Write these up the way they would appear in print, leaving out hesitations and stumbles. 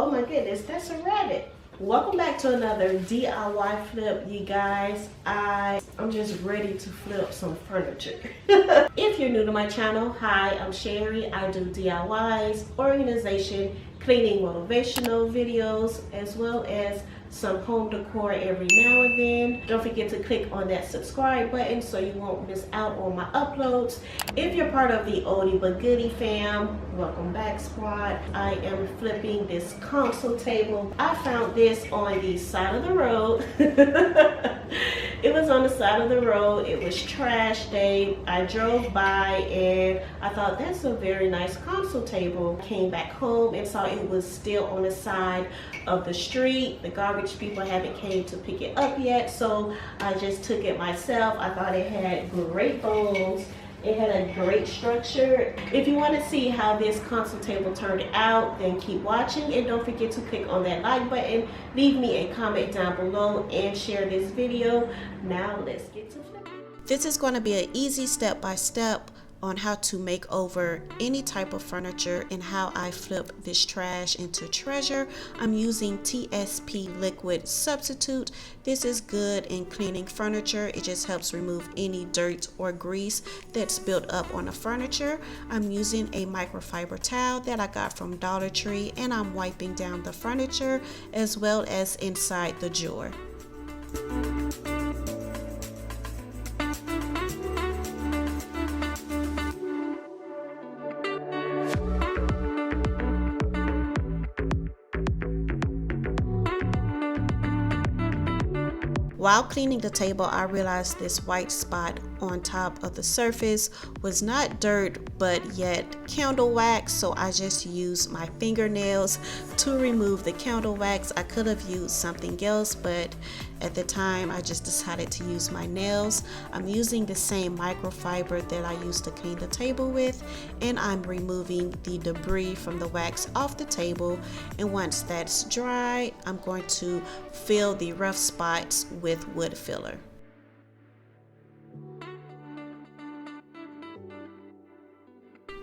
Oh my goodness, that's a rabbit. Welcome back to another DIY flip, you guys. I'm just ready to flip some furniture. If you're new to my channel, hi, I'm Sherry. I do DIYs, organization, cleaning, motivational videos, as well as some home decor every now and then. Don't forget to click on that subscribe button so you won't miss out on my uploads. If you're part of the oldie but goodie fam, welcome back, squad. I am flipping this console table. I found this on the side of the road. It was on the side of the road. It was trash day. I drove by and I thought that's a very nice console table. Came back home and saw it was still on the side of the street. The garbage people haven't came to pick it up yet, so I just took it myself. I thought it had great bones. It had a great structure. If you want to see how this console table turned out, then keep watching and don't forget to click on that like button. Leave me a comment down below and share this video. Now let's get to flipping. This is going to be an easy step-by-step on how to make over any type of furniture and how I flip this trash into treasure. I'm using TSP Liquid Substitute. This is good in cleaning furniture. It just helps remove any dirt or grease that's built up on the furniture. I'm using a microfiber towel that I got from Dollar Tree, and I'm wiping down the furniture as well as inside the drawer. While cleaning the table, I realized this white spot on top of the surface was not dirt, but yet candle wax, so I just used my fingernails to remove the candle wax. I could have used something else, but at the time I just decided to use my nails. I'm using the same microfiber that I used to clean the table with, and I'm removing the debris from the wax off the table, and once that's dry, I'm going to fill the rough spots with wood filler.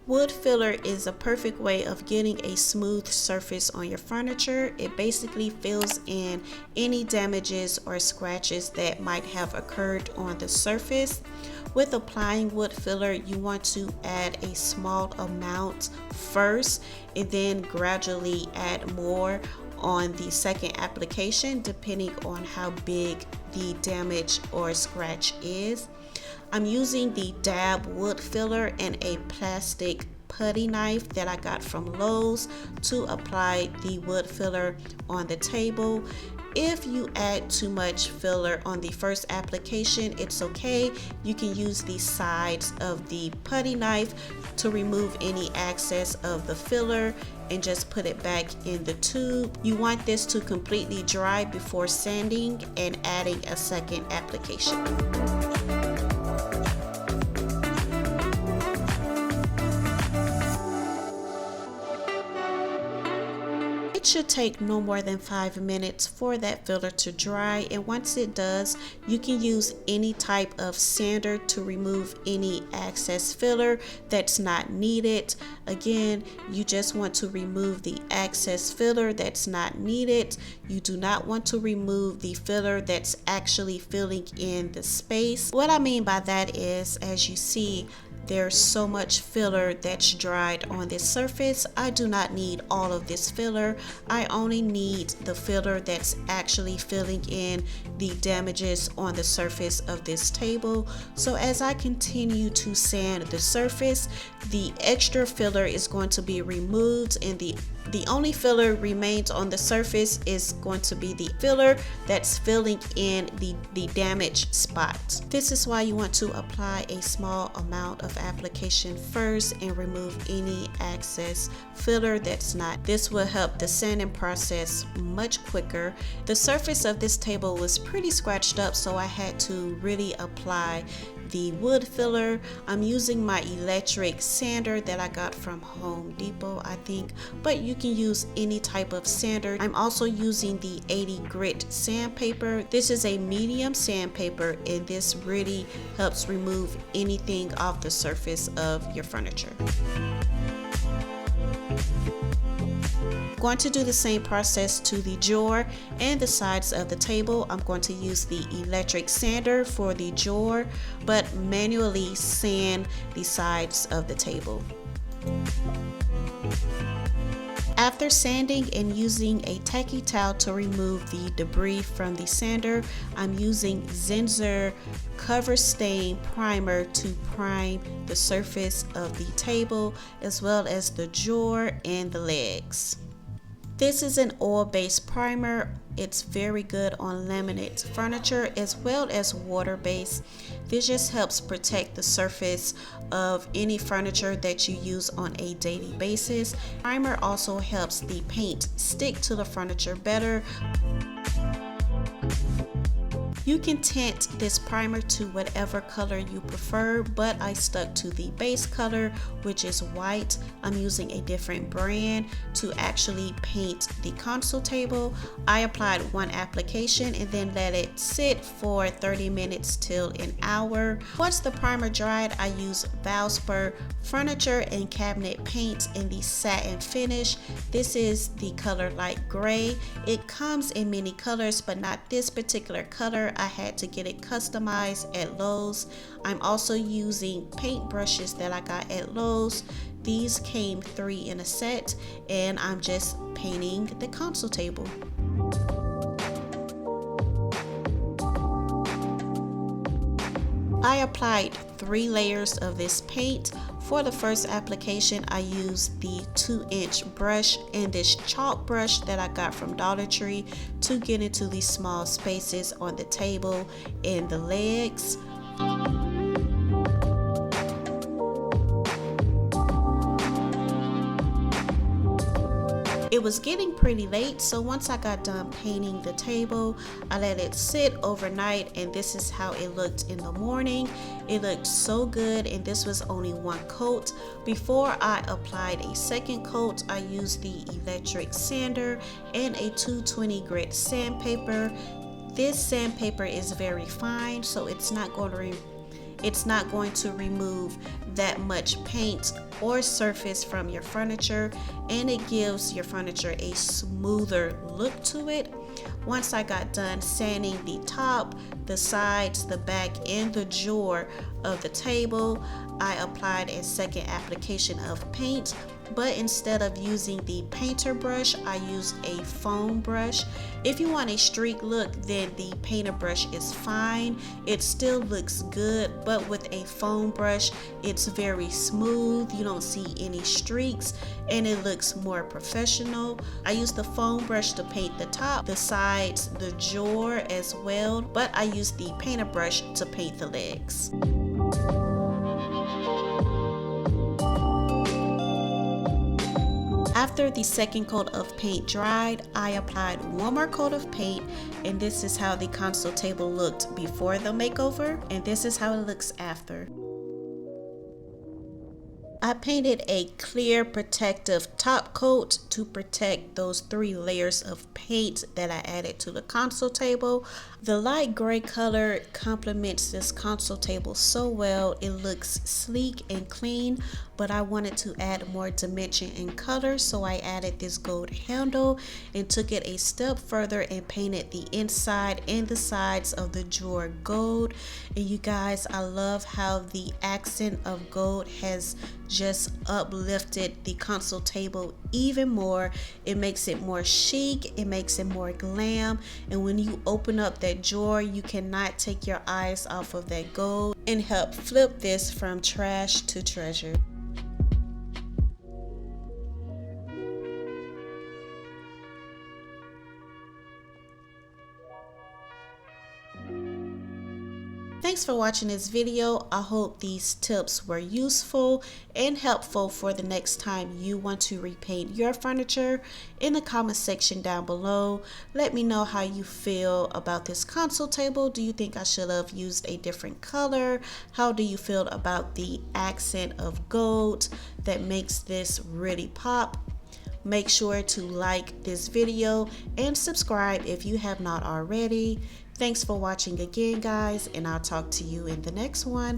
Wood filler is a perfect way of getting a smooth surface on your furniture. It basically fills in any damages or scratches that might have occurred on the surface. With applying wood filler, you want to add a small amount first and then gradually add more on the second application, depending on how big the damage or scratch is. I'm using the Dap Wood Filler and a plastic putty knife that I got from Lowe's to apply the wood filler on the table. If you add too much filler on the first application, it's okay. You can use the sides of the putty knife to remove any excess of the filler and just put it back in the tube. You want this to completely dry before sanding and adding a second application. It should take no more than 5 minutes for that filler to dry, and once it does, you can use any type of sander to remove any excess filler that's not needed. Again, you just want to remove the excess filler that's not needed. You do not want to remove the filler that's actually filling in the space. What I mean by that is, as you see, there's so much filler that's dried on this surface. I do not need all of this filler. I only need the filler that's actually filling in the damages on the surface of this table. So as I continue to sand the surface, the extra filler is going to be removed, and the only filler remains on the surface is going to be the filler that's filling in the damaged spots. This is why you want to apply a small amount of application first and remove any excess filler that's not. This will help the sanding process much quicker. The surface of this table was pretty scratched up, so I had to really apply the wood filler. I'm using my electric sander that I got from Home Depot, I think, but you can use any type of sander. I'm also using the 80 grit sandpaper. This is a medium sandpaper, and this really helps remove anything off the surface of your furniture. Going to do the same process to the drawer and the sides of the table. I'm going to use the electric sander for the drawer, but manually sand the sides of the table. After sanding and using a tacky towel to remove the debris from the sander, I'm using Zinsser Cover Stain Primer to prime the surface of the table as well as the drawer and the legs. This is an oil-based primer. It's very good on laminate furniture as well as water-based. This just helps protect the surface of any furniture that you use on a daily basis. Primer also helps the paint stick to the furniture better. You can tint this primer to whatever color you prefer, but I stuck to the base color, which is white. I'm using a different brand to actually paint the console table. I applied one application and then let it sit for 30 minutes till an hour. Once the primer dried, I used Valspar Furniture and Cabinet paint in the satin finish. This is the color light gray. It comes in many colors, but not this particular color. I had to get it customized at Lowe's. I'm also using paint brushes that I got at Lowe's. These came 3 in a set, and I'm just painting the console table. I applied 3 layers of this paint. For the first application, I used the 2-inch brush and this chalk brush that I got from Dollar Tree to get into these small spaces on the table and the legs. It was getting pretty late, so once I got done painting the table, I let it sit overnight, and this is how it looked in the morning. It looked so good, and this was only 1 coat. Before I applied a second coat, I used the electric sander and a 220 grit sandpaper. This sandpaper is very fine, so it's not going to remove that much paint or surface from your furniture, and it gives your furniture a smoother look to it. Once I got done sanding the top, the sides, the back, and the drawer of the table, I applied a second application of paint, but instead of using the painter brush, I used a foam brush. If you want a streak look, then the painter brush is fine. It still looks good, but with a foam brush, it's very smooth. You don't see any streaks, and it looks more professional. I used the foam brush to paint the top, the sides, the drawer as well, but I used the painter brush to paint the legs. After the second coat of paint dried, I applied 1 more coat of paint, and this is how the console table looked before the makeover, and this is how it looks after. I painted a clear protective top coat to protect those 3 layers of paint that I added to the console table. The light gray color complements this console table so well. It looks sleek and clean, but I wanted to add more dimension and color, so I added this gold handle and took it a step further and painted the inside and the sides of the drawer gold. And you guys, I love how the accent of gold has just uplifted the console table even more. It makes it more chic, it makes it more glam, and when you open up that drawer, you cannot take your eyes off of that gold and help flip this from trash to treasure. Thanks for watching this video. I hope these tips were useful and helpful for the next time you want to repaint your furniture. In the comment section down below, let me know how you feel about this console table. Do you think I should have used a different color? How do you feel about the accent of gold that makes this really pop? Make sure to like this video and subscribe if you have not already. Thanks for watching again, guys, and I'll talk to you in the next one.